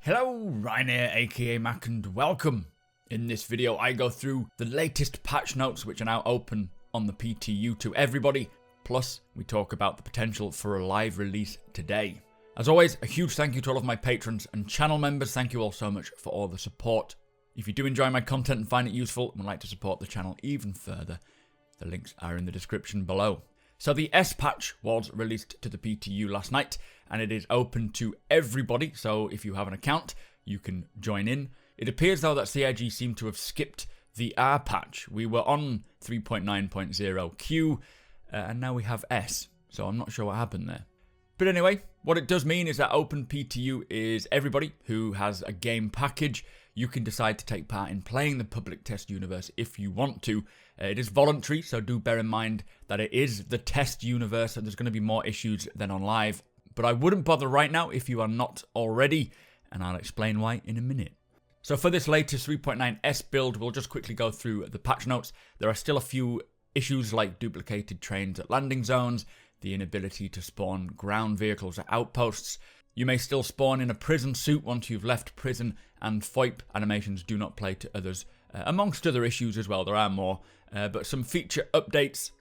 Hello, Ryan here, aka Mac, and welcome. In this video, I go through the latest patch notes which are now open on the PTU to everybody, plus we talk about the potential for a live release today. As always, a huge thank you to all of my patrons and channel members. Thank you all so much for all the support. If you do enjoy my content and find it useful and would like to support the channel even further, the links are in the description below. So the S patch was released to the PTU last night, and it is open to everybody, so if you have an account, you can join in. It appears though that CIG seemed to have skipped the R patch. We were on 3.9.0 Q, and now we have S, so I'm not sure what happened there. But anyway, what it does mean is that Open PTU is everybody who has a game package. You can decide to take part in playing the public test universe if you want to. It is voluntary, so do bear in mind that it is the test universe and there's going to be more issues than on live. But I wouldn't bother right now if you are not already, and I'll explain why in a minute. So for this latest 3.9S build, we'll just quickly go through the patch notes. There are still a few issues like duplicated trains at landing zones, the inability to spawn ground vehicles at outposts. You may still spawn in a prison suit once you've left prison, and FOIP animations do not play to others, amongst other issues as well. There are more, but some feature updates.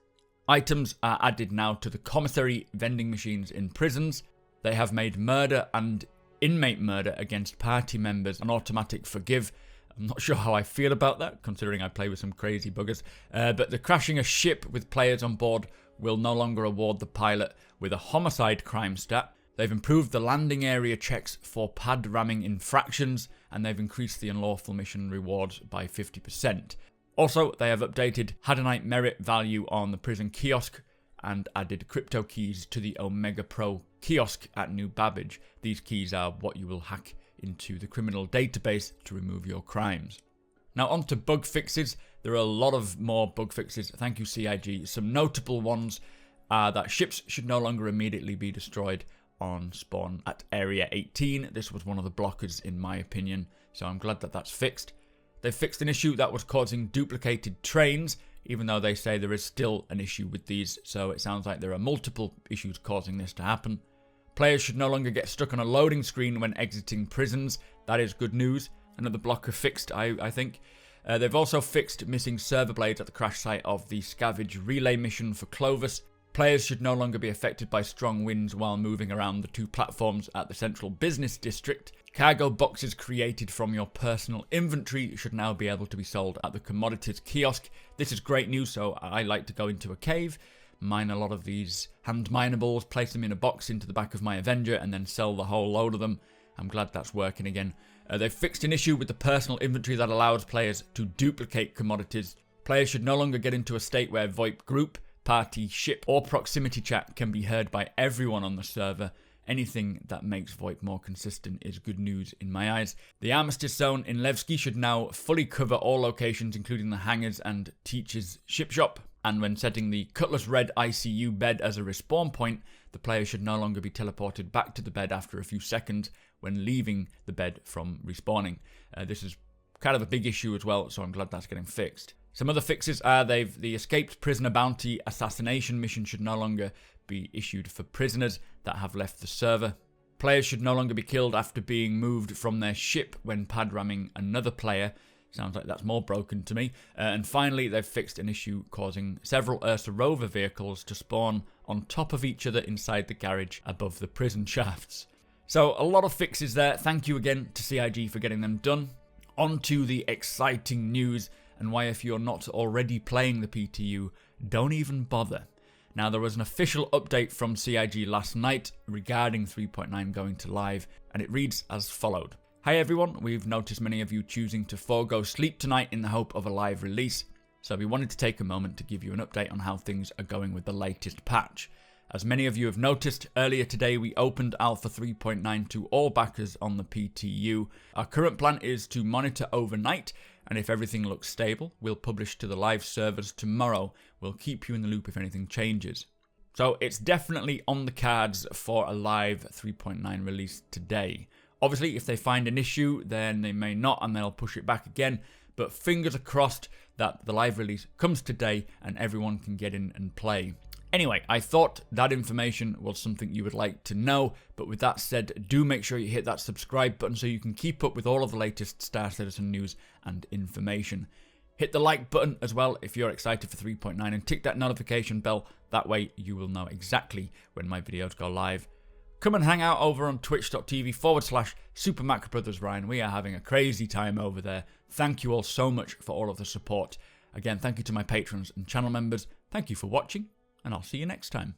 Items are added now to the commissary vending machines in prisons. They have made murder and inmate murder against party members an automatic forgive. I'm not sure how I feel about that, considering I play with some crazy buggers. But the crashing a ship with players on board will no longer award the pilot with a homicide crime stat. They've improved the landing area checks for pad ramming infractions, and they've increased the unlawful mission rewards by 50%. Also, they have updated Hadanite merit value on the prison kiosk and added crypto keys to the Omega Pro kiosk at New Babbage. These keys are what you will hack into the criminal database to remove your crimes. Now on to bug fixes. There are a lot of more bug fixes. Thank you, CIG. Some notable ones are that ships should no longer immediately be destroyed on spawn at Area 18. This was one of the blockers in my opinion, so I'm glad that that's fixed. They fixed an issue that was causing duplicated trains, even though they say there is still an issue with these, so it sounds like there are multiple issues causing this to happen. Players should no longer get stuck on a loading screen when exiting prisons. That is good news. Another blocker fixed, I think. They've also fixed missing server blades at the crash site of the Scavenge Relay mission for Clovis. Players should no longer be affected by strong winds while moving around the two platforms at the central business district. Cargo boxes created from your personal inventory should now be able to be sold at the commodities kiosk. This is great news, so I like to go into a cave, mine a lot of these hand minables, place them in a box into the back of my Avenger, and then sell the whole load of them. I'm glad that's working again. They've fixed an issue with the personal inventory that allows players to duplicate commodities. Players should no longer get into a state where VoIP group, party, ship, or proximity chat can be heard by everyone on the server. Anything that makes VoIP more consistent is good news in my eyes. The Armistice Zone in Levski should now fully cover all locations, including the hangars and Teach's ship shop. And when setting the Cutlass Red ICU bed as a respawn point, the player should no longer be teleported back to the bed after a few seconds when leaving the bed from respawning. This is kind of a big issue as well, so I'm glad that's getting fixed. Some other fixes are the escaped prisoner bounty assassination mission should no longer be issued for prisoners that have left the server. Players should no longer be killed after being moved from their ship when pad ramming another player. Sounds like that's more broken to me. And finally, they've fixed an issue causing several Ursa Rover vehicles to spawn on top of each other inside the garage above the prison shafts. So a lot of fixes there. Thank you again to CIG for getting them done. On to the exciting news, and why if you're not already playing the PTU, don't even bother. Now, there was an official update from CIG last night regarding 3.9 going to live, and it reads as followed. Hi everyone, we've noticed many of you choosing to forego sleep tonight in the hope of a live release, so we wanted to take a moment to give you an update on how things are going with the latest patch. As many of you have noticed, earlier today we opened Alpha 3.9 to all backers on the PTU. Our current plan is to monitor overnight, and if everything looks stable, we'll publish to the live servers tomorrow. We'll keep you in the loop if anything changes. So it's definitely on the cards for a live 3.9 release today. Obviously, if they find an issue, then they may not, and they'll push it back again. But fingers are crossed that the live release comes today and everyone can get in and play. Anyway, I thought that information was something you would like to know, but with that said, do make sure you hit that subscribe button so you can keep up with all of the latest Star Citizen news and information. Hit the like button as well if you're excited for 3.9 and tick that notification bell, that way you will know exactly when my videos go live. Come and hang out over on twitch.tv/supermacbrothers, Ryan. We are having a crazy time over there. Thank you all so much for all of the support. Again, thank you to my patrons and channel members. Thank you for watching, and I'll see you next time.